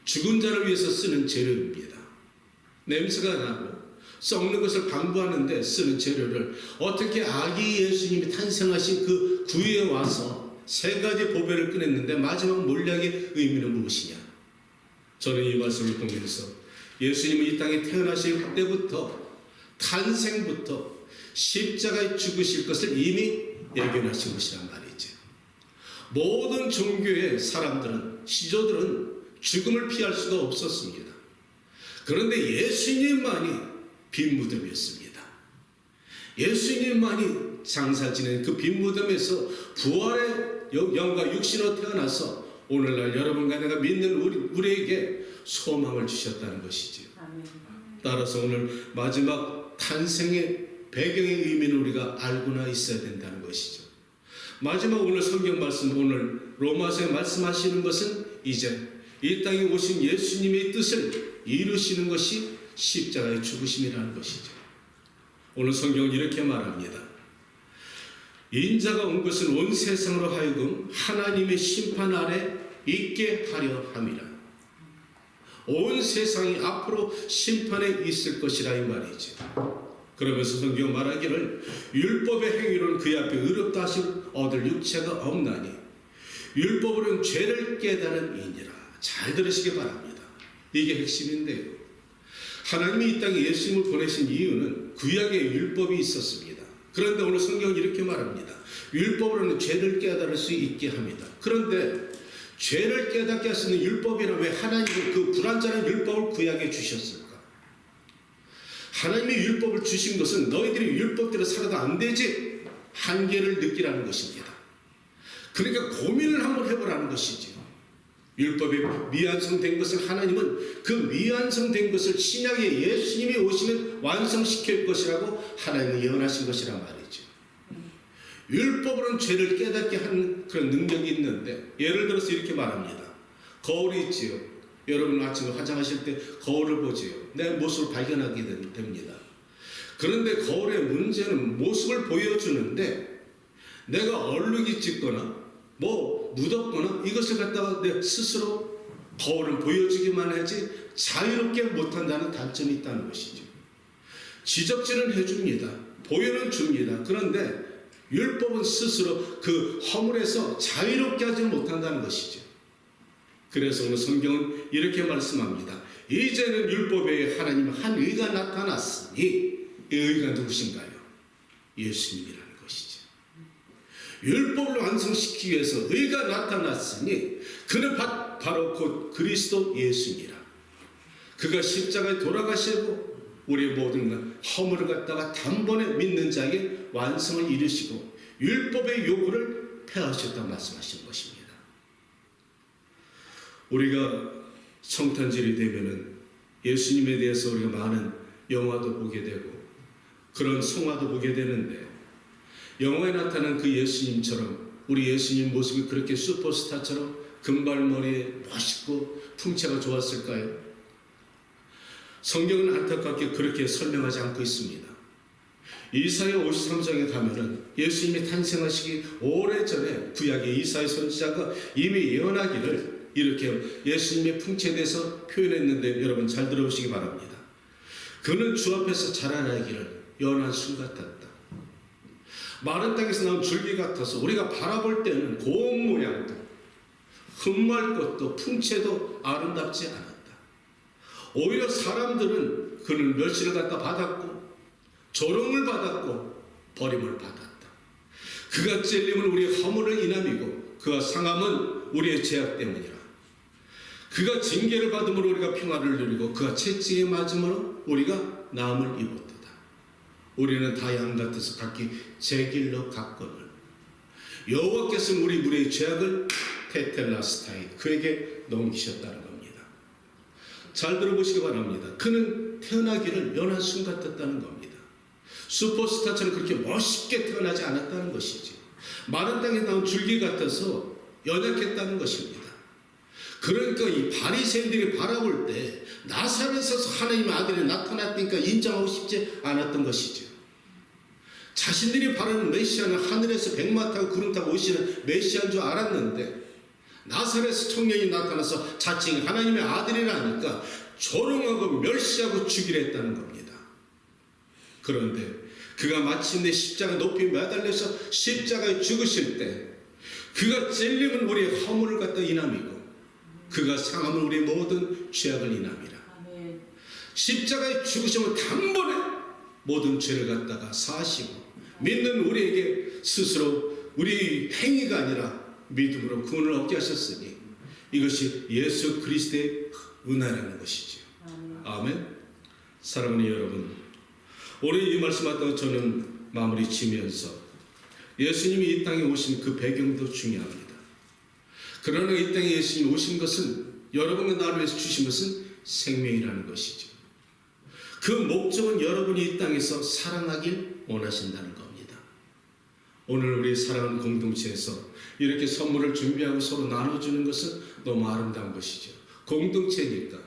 죽은 자를 위해서 쓰는 재료입니다. 냄새가 나고 썩는 것을 방부하는데 쓰는 재료를 어떻게 아기 예수님이 탄생하신 그 구유에 와서 세 가지 보배를 꺼냈는데 마지막 몰약의 의미는 무엇이냐? 저는 이 말씀을 보면서 예수님이 이 땅에 태어나실 때부터 탄생부터 십자가에 죽으실 것을 이미 예견하신 것이란 말이죠. 모든 종교의 사람들은 시조들은 죽음을 피할 수가 없었습니다. 그런데 예수님만이 빈 무덤이었습니다. 예수님만이 장사 지낸 그 빈 무덤에서 부활의 영과 육신으로 태어나서 오늘날 여러분과 내가 믿는 우리에게 소망을 주셨다는 것이죠. 따라서 오늘 마지막 탄생의 배경의 의미는 우리가 알고나 있어야 된다는 것이죠. 마지막 오늘 성경 말씀, 오늘 로마서에 말씀하시는 것은 이제 이 땅에 오신 예수님의 뜻을 이루시는 것이 십자가의 죽으심이라는 것이죠. 오늘 성경은 이렇게 말합니다. 인자가 온 것은 온 세상으로 하여금 하나님의 심판 아래 있게 하려 함이라. 온 세상이 앞으로 심판에 있을 것이라 이 말이죠. 그러면서 성경 말하기를 율법의 행위로는 그의 앞에 의롭다 하실 얻을 육체가 없나니 율법으로는 죄를 깨달은 이니라. 잘 들으시기 바랍니다. 이게 핵심인데요. 하나님이 이 땅에 예수님을 보내신 이유는 구약의 율법이 있었습니다. 그런데 오늘 성경은 이렇게 말합니다. 율법으로는 죄를 깨달을 수 있게 합니다. 그런데 죄를 깨닫게 할 수 있는 율법이라면 왜 하나님은 그 불완전한 율법을 구약에 주셨을까? 하나님의 율법을 주신 것은 너희들이 율법대로 살아도 안 되지 한계를 느끼라는 것입니다. 그러니까 고민을 한번 해보라는 것이죠. 율법이 미완성된 것을 하나님은 그 미완성된 것을 신약의 예수님이 오시면 완성시킬 것이라고 하나님은 예언하신 것이란 말이죠. 율법으로는 죄를 깨닫게 하는 그런 능력이 있는데 예를 들어서 이렇게 말합니다. 거울이 있지요. 여러분 아침에 화장하실 때 거울을 보지요. 내 모습을 발견하게 됩니다. 그런데 거울의 문제는 모습을 보여주는데 내가 얼룩이 짙거나 뭐 묻었거나 이것을 갖다가 내 스스로 거울을 보여주기만 하지 자유롭게 못한다는 단점이 있다는 것이죠. 지적질은 해줍니다. 보여는 줍니다. 그런데 율법은 스스로 그 허물에서 자유롭게 하지는 못한다는 것이죠. 그래서 오늘 성경은 이렇게 말씀합니다. 이제는 율법에 하나님 한 의가 나타났으니 이 의가 누구신가요? 예수님이라는 것이죠. 율법을 완성시키기 위해서 의가 나타났으니 그는 바로 곧 그리스도 예수니라. 그가 십자가에 돌아가시고 우리의 모든 허물을 갖다가 단번에 믿는 자에게 완성을 이루시고 율법의 요구를 폐하셨다고 말씀하신 것입니다. 우리가 성탄절이 되면은 예수님에 대해서 우리가 많은 영화도 보게 되고 그런 성화도 보게 되는데 영화에 나타난 그 예수님처럼 우리 예수님 모습이 그렇게 슈퍼스타처럼 금발머리에 멋있고 풍채가 좋았을까요? 성경은 안타깝게 그렇게 설명하지 않고 있습니다. 이사야 53장에 가면은 예수님이 탄생하시기 오래전에 구약의 이사야 선지자가 이미 예언하기를 이렇게 예수님의 풍채에 대해서 표현했는데 여러분 잘 들어보시기 바랍니다. 그는 주 앞에서 자라나기를 연한 술 같았다. 마른 땅에서 나온 줄기 같아서 우리가 바라볼 때는 고운 모양도 흠말 것도 풍채도 아름답지 않았다. 오히려 사람들은 그는 멸시를 갖다 받았고 조롱을 받았고 버림을 받았다. 그가 찔림은 우리의 허물을 인함이고 그가 상함은 우리의 죄악 때문이라. 그가 징계를 받음으로 우리가 평화를 누리고 그가 채찍에 맞음으로 우리가 나음을 입었도다. 우리는 다 양 같아서 각기 제 길로 갔거늘 여호와께서는 우리 무리의 죄악을 테텔라스타이 그에게 넘기셨다는 겁니다. 잘 들어보시기 바랍니다. 그는 태어나기를 연한 순 같았다는 겁니다. 슈퍼스타처럼 그렇게 멋있게 태어나지 않았다는 것이지. 마른 땅에 나온 줄기 같아서 연약했다는 것입니다. 그러니까 이 바리새인들이 바라볼 때 나사렛에서 하나님의 아들이 나타났으니까 인정하고 싶지 않았던 것이죠. 자신들이 바라는 메시아는 하늘에서 백마 타고 구름 타고 오시는 메시아인 줄 알았는데 나사렛에서 청년이 나타나서 자칭 하나님의 아들이라니까 조롱하고 멸시하고 죽이려 했다는 겁니다. 그런데 그가 마침내 십자가 높이 매달려서 십자가에 죽으실 때 그가 찔림은 우리의 허물을 갖다 인함이고 그가 상함은 우리의 모든 죄악을 인함이라. 아멘. 십자가에 죽으시면 단번에 모든 죄를 갖다가 사하시고 믿는 우리에게 스스로 우리 행위가 아니라 믿음으로 구원을 얻게 하셨으니 이것이 예수 그리스도의 은혜라는 것이죠. 아멘. 사랑하는 여러분, 오늘 이 말씀 받다가 저는 마무리 지면서 예수님이 이 땅에 오신 그 배경도 중요합니다. 그러나 이 땅에 예수님이 오신 것은 여러분과 나를 위해서 주신 것은 생명이라는 것이죠. 그 목적은 여러분이 이 땅에서 사랑하길 원하신다는 겁니다. 오늘 우리 사랑하는 공동체에서 이렇게 선물을 준비하고 서로 나눠주는 것은 너무 아름다운 것이죠. 공동체니까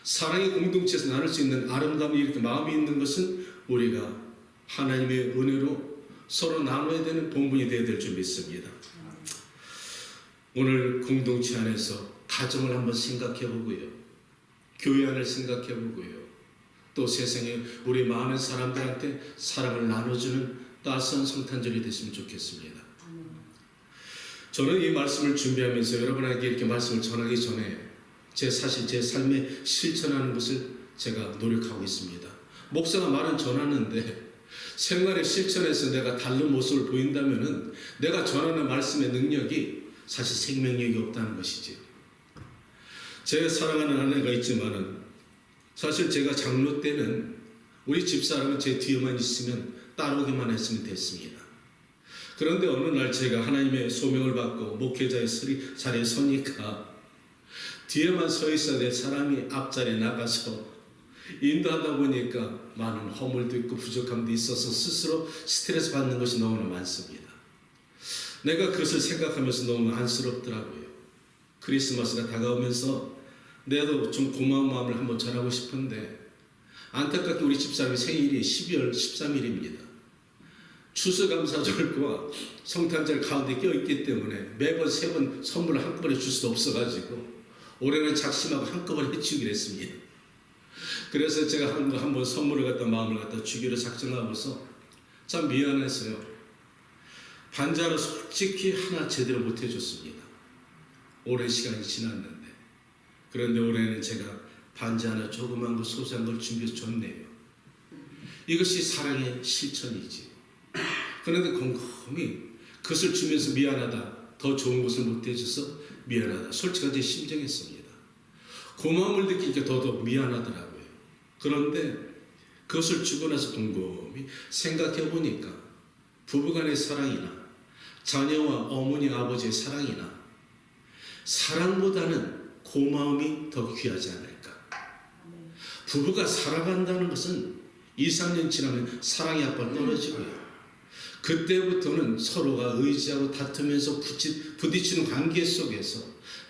사랑의 공동체에서 나눌 수 있는 아름다움이 이렇게 마음이 있는 것은 우리가 하나님의 은혜로 서로 나눠야 되는 본분이 되어야 될 줄 믿습니다. 오늘 공동체 안에서 가정을 한번 생각해 보고요. 교회 안을 생각해 보고요. 또 세상에 우리 많은 사람들한테 사랑을 나눠주는 따스한 성탄절이 됐으면 좋겠습니다. 저는 이 말씀을 준비하면서 여러분에게 이렇게 말씀을 전하기 전에 사실 제 삶에 실천하는 것을 제가 노력하고 있습니다. 목사가 말은 전하는데 생활의 실천에서 내가 다른 모습을 보인다면은 내가 전하는 말씀의 능력이 사실 생명력이 없다는 것이지. 제 사랑하는 아내가 있지만은 사실 제가 장로 때는 우리 집사람은 제 뒤에만 있으면 따라오기만 했으면 됐습니다. 그런데 어느 날 제가 하나님의 소명을 받고 목회자의 자리에 서니까 뒤에만 서 있어야 될 사람이 앞자리에 나가서 인도하다 보니까 많은 허물도 있고 부족함도 있어서 스스로 스트레스 받는 것이 너무나 많습니다. 내가 그것을 생각하면서 너무 안쓰럽더라고요. 크리스마스가 다가오면서 내도 좀 고마운 마음을 한번 전하고 싶은데 안타깝게 우리 집사람의 생일이 12월 13일입니다. 추수감사절과 성탄절 가운데 껴있기 때문에 매번 3번 선물을 한꺼번에 줄 수도 없어가지고 올해는 작심하고 한꺼번에 해치우기로 했습니다. 그래서 제가 한번 선물을 갖다 마음을 갖다 주기로 작정하고서 참 미안했어요. 반자로 솔직히 하나 제대로 못 해줬습니다. 오랜 시간이 지났는데. 그런데 올해는 제가 반지 하나 조그만 거 소소한 걸 준비해서 줬네요. 이것이 사랑의 실천이지. 그런데 곰곰이 그것을 주면서 미안하다. 더 좋은 것을 못 해줘서 미안하다. 솔직한 제 심정했습니다. 고마움을 느끼니까 더더욱 미안하더라고요. 그런데 그것을 주고 나서 곰곰이 생각해 보니까 부부간의 사랑이나 자녀와 어머니 아버지의 사랑이나 사랑보다는 고마움이 더 귀하지 않을까. 부부가 살아간다는 것은 2, 3년 지나면 사랑의 앞발 떨어지고요. 그때부터는 서로가 의지하고 다투면서 부딪히는 관계 속에서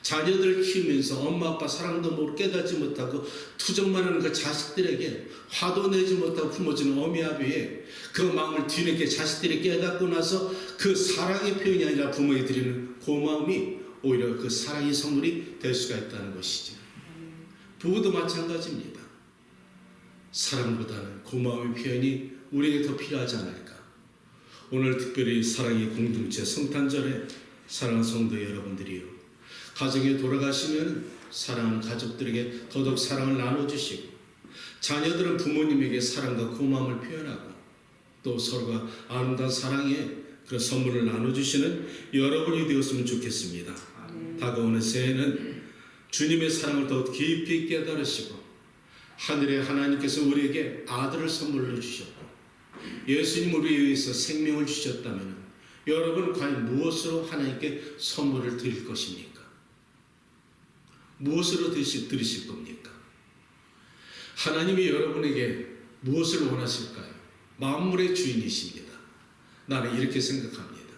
자녀들을 키우면서 엄마 아빠 사랑도 모르고 깨닫지 못하고 투정만 하는 그 자식들에게 화도 내지 못하고 품어주는 어미 아비의 그 마음을 뒤늦게 자식들이 깨닫고 나서 그 사랑의 표현이 아니라 부모에 드리는 고마움이 오히려 그 사랑의 선물이 될 수가 있다는 것이죠. 부부도 마찬가지입니다. 사랑보다는 고마움의 표현이 우리에게 더 필요하지 않을까. 오늘 특별히 사랑의 공동체 성탄절에 사랑하는 성도 여러분들이요, 가정에 돌아가시면 사랑하는 가족들에게 더더욱 사랑을 나눠주시고, 자녀들은 부모님에게 사랑과 고마움을 표현하고, 또 서로가 아름다운 사랑의 그런 선물을 나눠주시는 여러분이 되었으면 좋겠습니다. 다가오는 새해는 주님의 사랑을 더 깊이 깨달으시고, 하늘의 하나님께서 우리에게 아들을 선물로 주셨고 예수님 우리에 의해서 생명을 주셨다면 여러분 과연 무엇으로 하나님께 선물을 드릴 것입니까? 무엇으로 드리실 겁니까? 하나님이 여러분에게 무엇을 원하실까요? 만물의 주인이십니다. 나는 이렇게 생각합니다.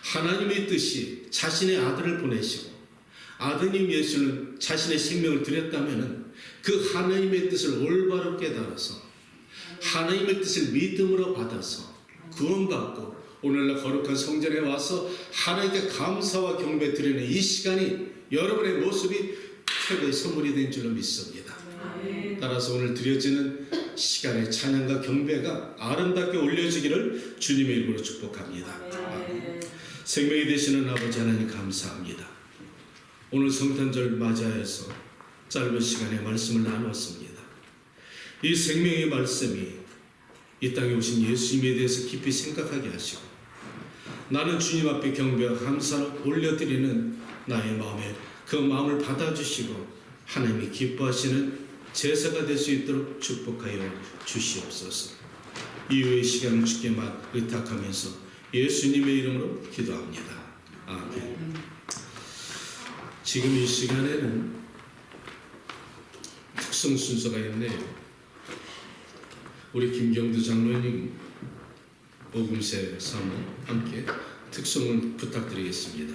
하나님의 뜻이 자신의 아들을 보내시고 아드님 예수는 자신의 생명을 드렸다면 그 하나님의 뜻을 올바로 깨달아서 하나님의 뜻을 믿음으로 받아서 구원받고 오늘날 거룩한 성전에 와서 하나님께 감사와 경배 드리는 이 시간이 여러분의 모습이 최고의 선물이 된 줄로 믿습니다. 따라서 오늘 드려지는 시간의 찬양과 경배가 아름답게 올려지기를 주님의 이름으로 축복합니다. 생명이 되시는 아버지 하나님 감사합니다. 오늘 성탄절 맞이하여서 짧은 시간에 말씀을 나누었습니다. 이 생명의 말씀이 이 땅에 오신 예수님에 대해서 깊이 생각하게 하시고 나는 주님 앞에 경배와 감사를 올려드리는 나의 마음에 그 마음을 받아주시고 하나님이 기뻐하시는 제사가 될 수 있도록 축복하여 주시옵소서. 이후의 시간을 주께 의탁하면서 예수님의 이름으로 기도합니다. 아멘. 지금 이 시간에는 특성 순서가 있네요. 우리 김경두 장로님 오금세 사모 함께 특성을 부탁드리겠습니다.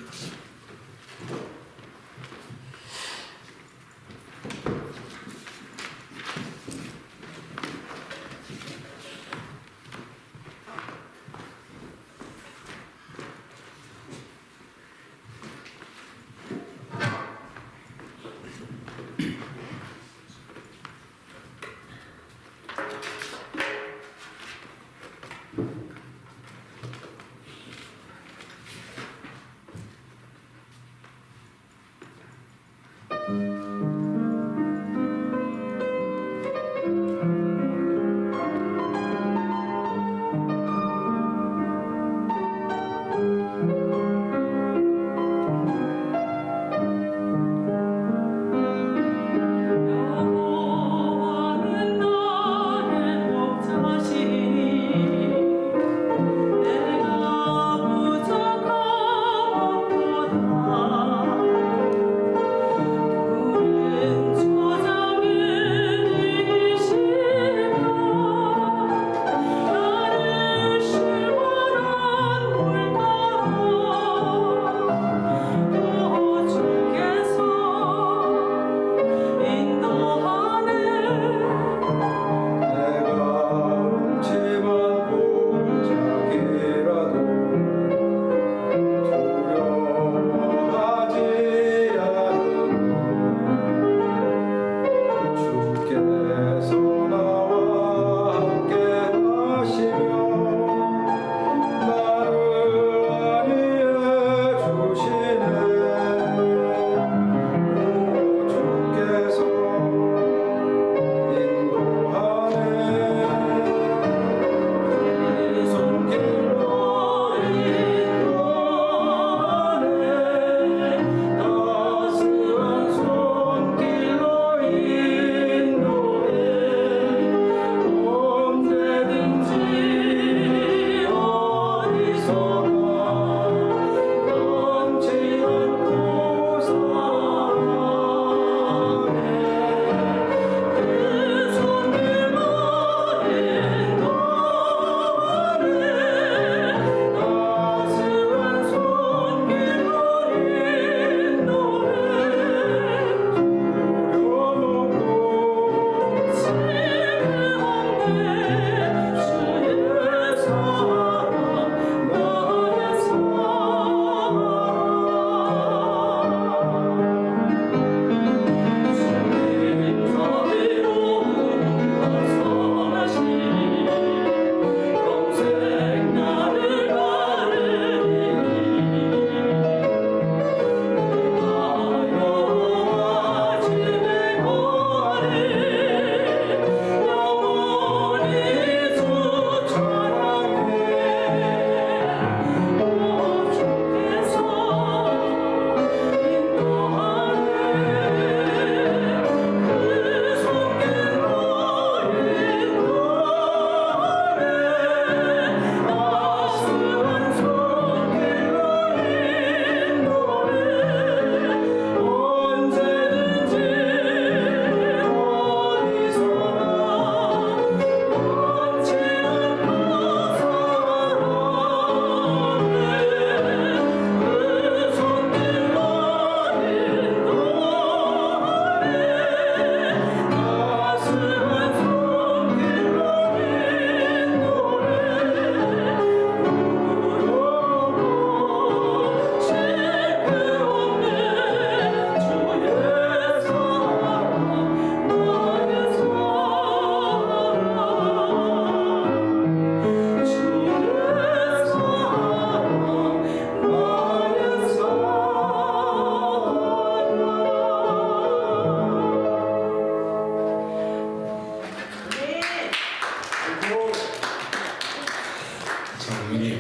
상황이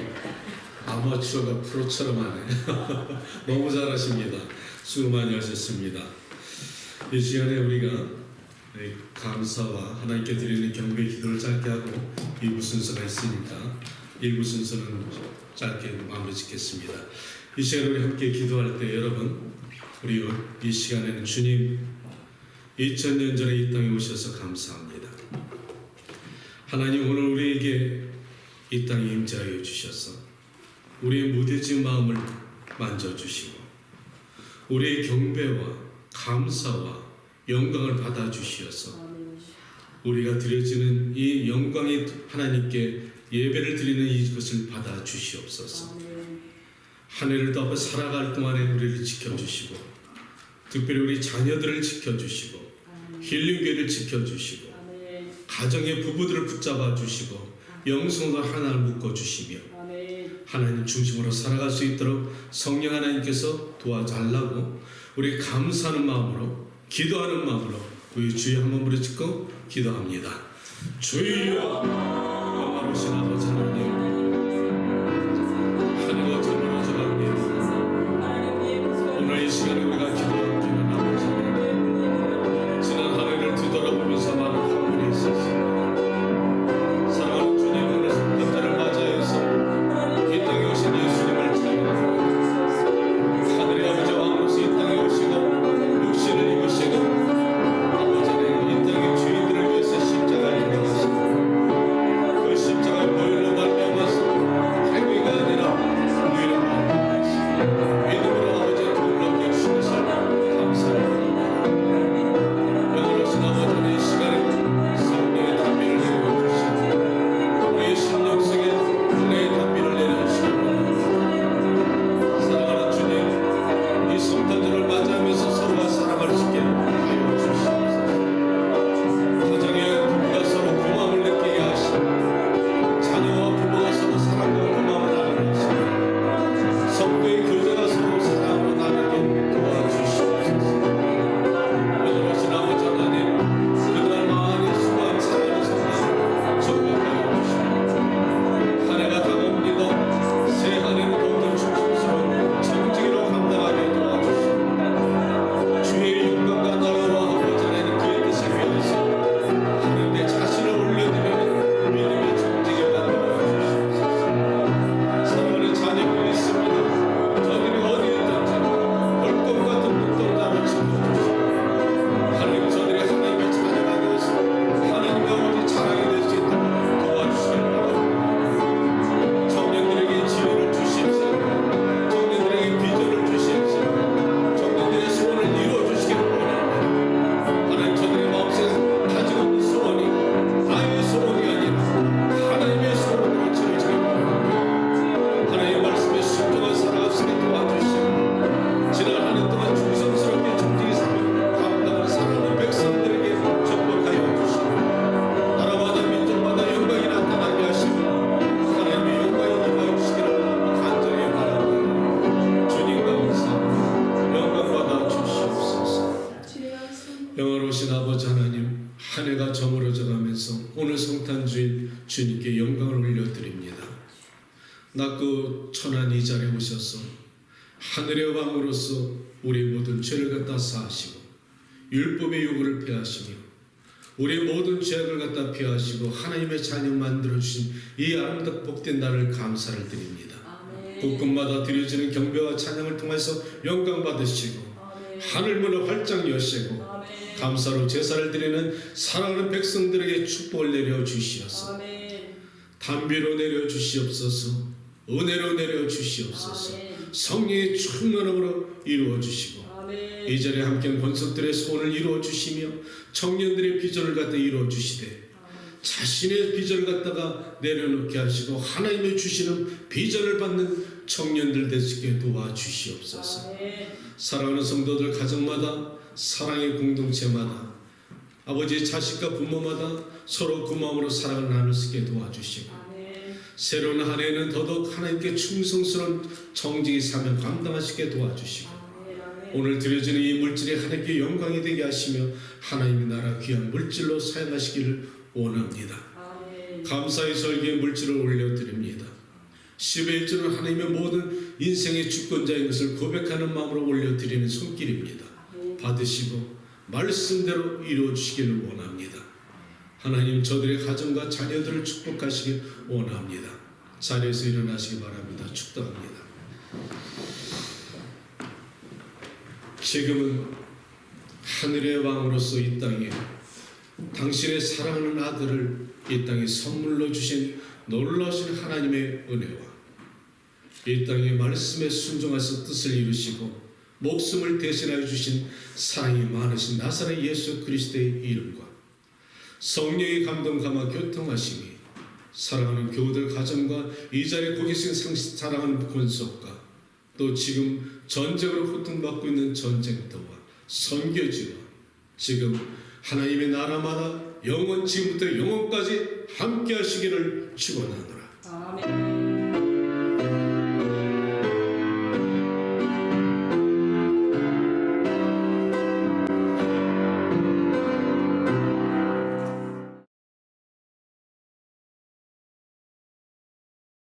아마추어가 프로처럼 하네. 너무 잘하십니다. 수고 많이 하셨습니다. 이 시간에 우리가 감사와 하나님께 드리는 경배 기도를 짧게 하고 2부 순서가 있으니까 1부 순서는 짧게 마무리 짓겠습니다. 이 시간에 우리 함께 기도할 때 여러분, 우리 이 시간에는 주님 2000년 전에 이 땅에 오셔서 감사합니다. 하나님, 오늘 우리에게 이 땅에 임재하여 주셔서 우리의 무뎌진 마음을 만져주시고 우리의 경배와 감사와 영광을 받아주시어서 우리가 드려지는 이 영광의 하나님께 예배를 드리는 이것을 받아주시옵소서. 한 해를 더 살아갈 동안에 우리를 지켜주시고 특별히 우리 자녀들을 지켜주시고 힐링교회를 지켜주시고 가정의 부부들을 붙잡아 주시고 영성과 하나를 묶어주시며 하나님 중심으로 살아갈 수 있도록 성령 하나님께서 도와달라고 우리 감사하는 마음으로 기도하는 마음으로 우리 주여 한번 부르짖고 기도합니다. 주여 영원하신 아버지 하나님, 하늘과 저물어 저가님, 오늘 이 시간에 우리가 기도하는 아버지 하나님, 지난 한 해를 뒤돌아보면서 많은 환문이 있었습니다. 사랑하는 주님, 오늘 성탄절을 맞이해서 이 땅에 오신 예수님을 찬양합니다. 하늘의 아버지 왕으로서 이 땅에 오시고 육신을 입으시고 아버지 하나님, 이 땅의 죄인들을 위해서 십자가에 돌아가시고 그 십자가의 보혈로 말미암아서 행위가 아니라 의로 말미암아서 믿음으로 아버지의 도움을 얻게 주신 것을 감사합니다. 영원하신 아버지 하나님, 이 시간에 성령의 담비를 내려주시고 우리의 심령 속에 은혜의 담비를 내려주시고 사랑하는 주님, 이 성탄절을 맞이하면서 서로가 사랑할 수 있게 하여 주시옵소서. 가정의 부부가 서로 고마움을 느끼게 하시고 자녀와 부모가 서로 사랑과 고마움을 나누게 하시고 성도의 교제가 서로 사랑으로 나누게 도와주시옵소서. 영원하신 아버지 하나님, 그동안 많이 수고한 사랑의 성만 정복하여 주시고 한 해가 다가옵니다. 새 한 해는 더욱더 충성스러운 정직으로 감당하게 도와주시고 주의 영광과 나라와 아버지 하나님 그의 뜻을 위해서 하나님의 자신을 올려드리는 믿음의 정직에 만들어 주시옵소서. 사랑하는 자녀들이 있습니다. 저들이 어디에 있든지 벌금 같은 눈동자로 지켜주시고 하나님, 저들이 하나님의 자녀가 되어서 하나님의 아버지 자랑이 될 수 있도록 도와주시길 바랍니다. 청년들에게 지혜를 주시옵소서. 청년들에게 비전을 주시옵소서. 청년들의 소원을 이루어주시기를 원합니다. 하나님, 저들의 마음속에 가지고 있는 소원이 나의 소원이 아니라 하나님의 소원으로 채워지길 원합니다. 하나님의 말씀에 순종한 살아갈 수 있게 도와주시고 지난 한 해 동안 충성스럽게 정직히 살며 감당을 사랑하는 백성들에게 축복하여 주시고 나라마다 민족마다 영광이 나타나게 하시고 하나님의 영광이 임하여 주시기를 간절히 바랍니다. 주님 감사 영광 받아 주시옵소서. 영원하신 아버지 하나님, 한 해가 저물어져 가면서 오늘 성탄주일 주님께 영광을 올려드립니다. 낮고 천한 이 자리에 오셔서 하늘의 왕으로서 우리의 모든 죄를 갖다 사하시고 율법의 요구를 폐하시며 우리의 모든 죄악을 갖다 피하시고 하나님의 자녀 만들어주신 이 아름답고 복된 날을 감사를 드립니다. 곳곳마다 드려지는 경배와 찬양을 통해서 영광 받으시고 하늘문을 활짝 여시고 감사로 제사를 드리는 사랑하는 백성들에게 축복을 내려주시옵소서. 담비로 내려주시옵소서. 은혜로 내려주시옵소서. 성령의 충만함으로 이루어주시고 이 자리에 함께한 권속들의 소원을 이루어주시며 청년들의 비전을 갖다 이루어주시되 자신의 비전을 갖다가 내려놓게 하시고 하나님의 주시는 비전을 받는 청년들 되시게 도와주시옵소서. 사랑하는 성도들 가정마다 사랑의 공동체마다 아버지 자식과 부모마다 서로 그 마음으로 사랑을 나눌 수 있게 도와주시고 새로운 한 해는 더더욱 하나님께 충성스러운 정직의 사명 감당하시게 도와주시고 오늘 드려지는 이 물질이 하나님께 영광이 되게 하시며 하나님의 나라 귀한 물질로 사용하시기를 원합니다. 감사의 설계의 물질을 올려드립니다. 11조는 하나님의 모든 인생의 주권자인 것을 고백하는 마음으로 올려드리는 손길입니다. 받으시고 말씀대로 이루어 주시기를 원합니다. 하나님 저들의 가정과 자녀들을 축복하시길 원합니다. 자리에서 일어나시기 바랍니다. 축복합니다. 지금은 하늘의 왕으로서 이 땅에 당신의 사랑하는 아들을 이 땅에 선물로 주신 놀라우신 하나님의 은혜와 이 땅의 말씀에 순종하셔 뜻을 이루시고 목숨을 대신하여 주신 사랑이 많으신 나사렛 예수 그리스도의 이름과 성령의 감동 감화 교통하심이 사랑하는 교우들 가정과 이 자리에 고 계신 사랑하는 권속과 또 지금 전쟁으로 고통받고 있는 전쟁터와 선교지와 지금 하나님의 나라마다 영원 지금부터 영원까지 함께 하시기를 축원하노라. 아멘.